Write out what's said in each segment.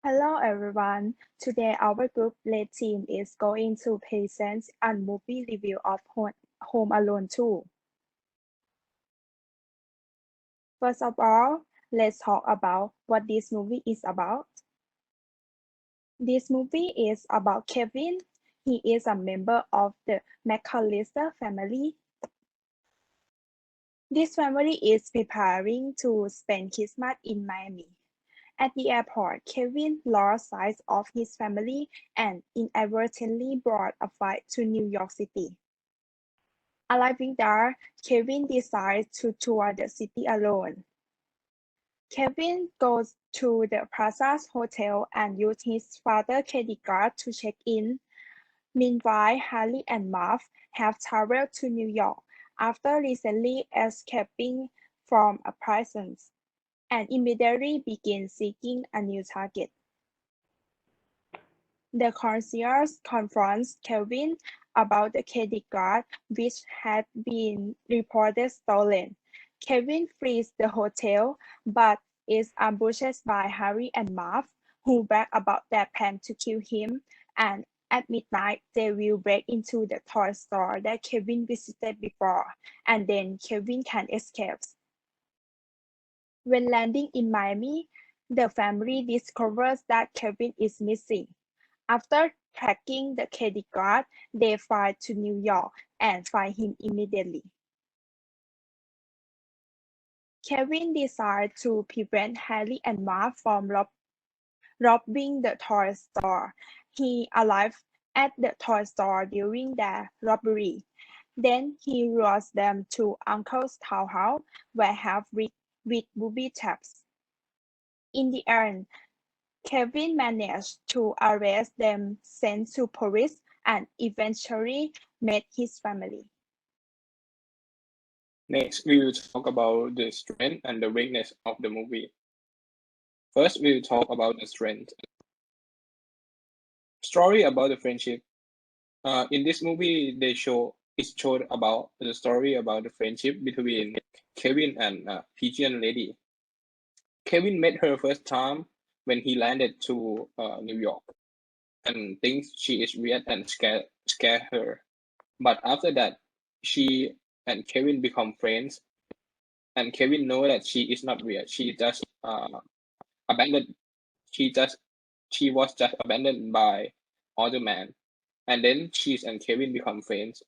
Hello everyone. Today our group lead team is going to present a movie review of Home Alone 2. First of all, let's talk about what this movie is about. This movie is about Kevin. He is a member of the McAllister family. This family is preparing to spend Christmas in Miami. At the airport, Kevin lost sight of his family and inadvertently brought a fight to New York City. Arriving there, Kevin decides to tour the city alone. Kevin goes to the Plaza Hotel and uses his father's credit card to check in. Meanwhile, Harry and Marv have traveled to New York after recently escaping from a prison and immediately begin seeking a new target. The concierge confronts Kevin about the credit card, which had been reported stolen. Kevin flees the hotel, but is ambushed by Harry and Marv, who brag about their plan to kill him, and at midnight, they will break into the toy store that Kevin visited before, and then Kevin can escape. When landing in Miami, the family discovers that Kevin is missing. After tracking the credit card, they fly to New York and find him immediately. Kevin decides to prevent Harry and Marv from robbing the toy store. He arrives at the toy store during their robbery. Then he lures them to Uncle's townhouse, where have with booby traps. In the end, Kevin managed to arrest them, sent to police, and eventually met his family. Next, we will talk about the strength and the weakness of the movie. First, we will talk about the strength. Story about the friendship. In this movie, it's showed about the story about the friendship between Kevin and Pigeon Lady. Kevin met her first time when he landed to New York and thinks she is weird and scare her. But after that, she and Kevin become friends, and Kevin know that she is not weird. She just abandoned. She just she was just abandoned by other man, and then she and Kevin become friends.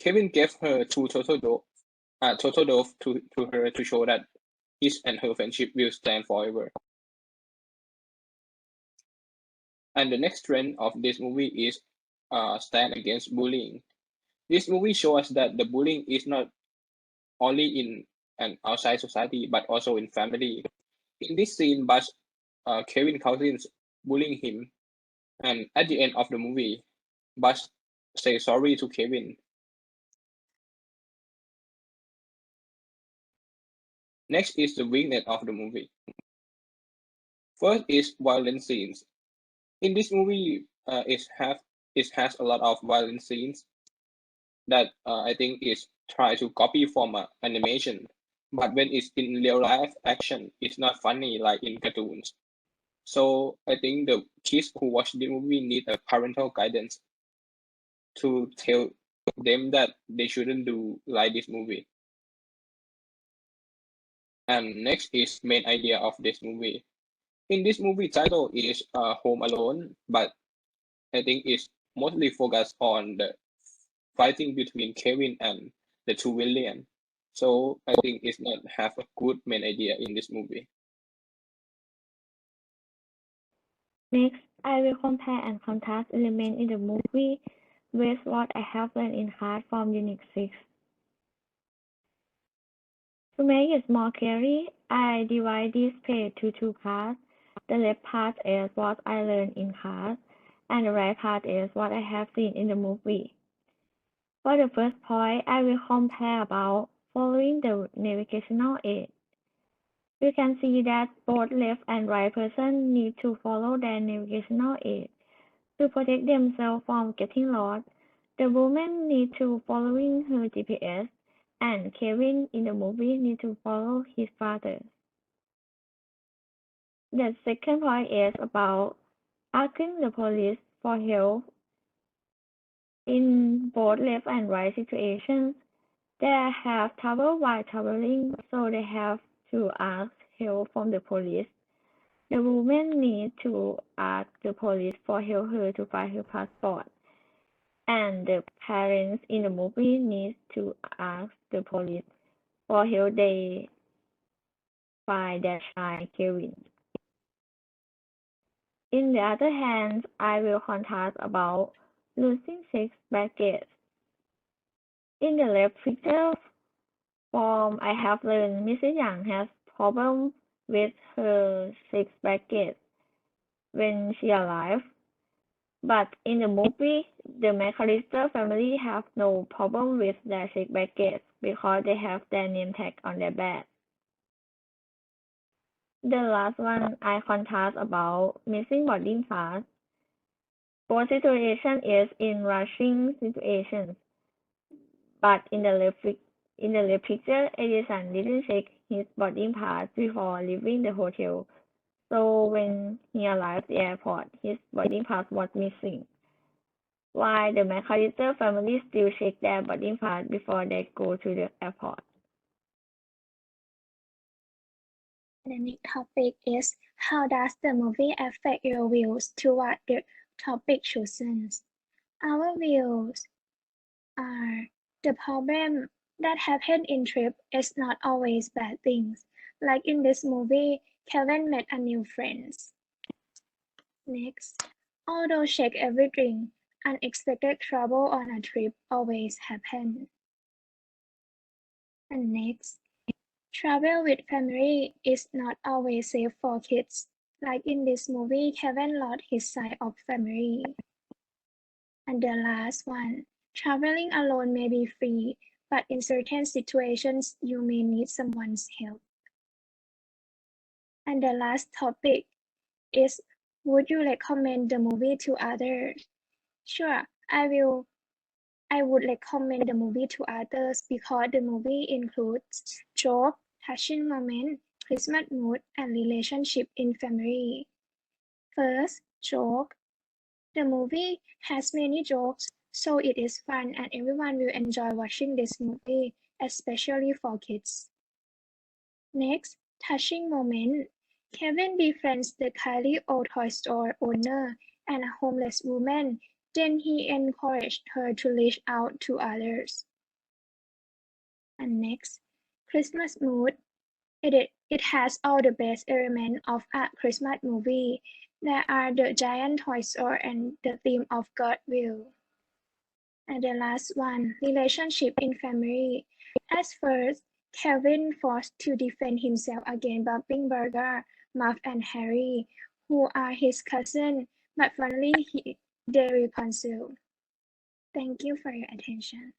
Kevin gave her total dove to her to show that his and her friendship will stand forever. And the next trend of this movie is stand against bullying. This movie shows us that the bullying is not only in and outside society but also in family. In this scene, but Kevin cousins bullying him, and at the end of the movie, Buzz say sorry to Kevin. Next is the weakness of the movie. First is violent scenes. In this movie, it has a lot of violent scenes that I think is try to copy from animation, but when it's in real life action, it's not funny like in cartoons. So I think the kids who watch the movie need a parental guidance to tell them that they shouldn't do like this movie. And next is main idea of this movie. In this movie, title is Home Alone, but I think it's mostly focused on the fighting between Kevin and the two villains. So I think it's not have a good main idea in this movie. Next, I will compare and contrast elements in the movie with what I have learned in class from Unit 6. To make it more clear, I divide this page to two parts. The left part is what I learned in class, and the right part is what I have seen in the movie. For the first point, I will compare about following the navigational aid. You can see that both left and right person need to follow their navigational aid to protect themselves from getting lost. The woman needs to following her GPS, and Kevin in the movie needs to follow his father. The second point is about asking the police for help. In both left and right situations, they have trouble while traveling, so they have to ask help from the police. The woman needs to ask the police for help her to find her passport, and the parents in the movie need to ask the police for help they find their child Kevin. In the other hand, I will contrast about losing six baggage. In the left picture form, I have learned Mrs. Yang has problems with her six baggage when she arrived. But in the movie, the McAllister family have no problem with their six baggage because they have their name tag on their bag. The last one I contrast about missing boarding pass. Both situation is in rushing situations, but in the left picture, Edison didn't check his boarding pass before leaving the hotel, so when he arrived at the airport, his boarding pass was missing. While the McAllister family still check their boarding pass before they go to the airport. The next topic is how does the movie affect your views toward the topic chosen? Our views are the problem that happen in trip is not always bad things. Like in this movie, Kevin met a new friends. Next, although check everything, unexpected trouble on a trip always happen. And next, travel with family is not always safe for kids. Like in this movie, Kevin lost his sight of family. And the last one, traveling alone may be free, but in certain situations, you may need someone's help. And the last topic is, would you recommend the movie to others? Sure, I would recommend the movie to others because the movie includes joke, touching moment, Christmas mood, and relationship in family. First, joke. The movie has many jokes, so it is fun and everyone will enjoy watching this movie, especially for kids. Next, touching moment. Kevin befriends the kindly old toy store owner and a homeless woman. Then he encouraged her to reach out to others. And next, Christmas mood. It has all the best elements of a Christmas movie. There are the giant toy store and the theme of God will. And the last one, relationship in family. At first, Kevin forced to defend himself against Bumping Burger, Muff and Harry, who are his cousins, but finally they reconcile. Thank you for your attention.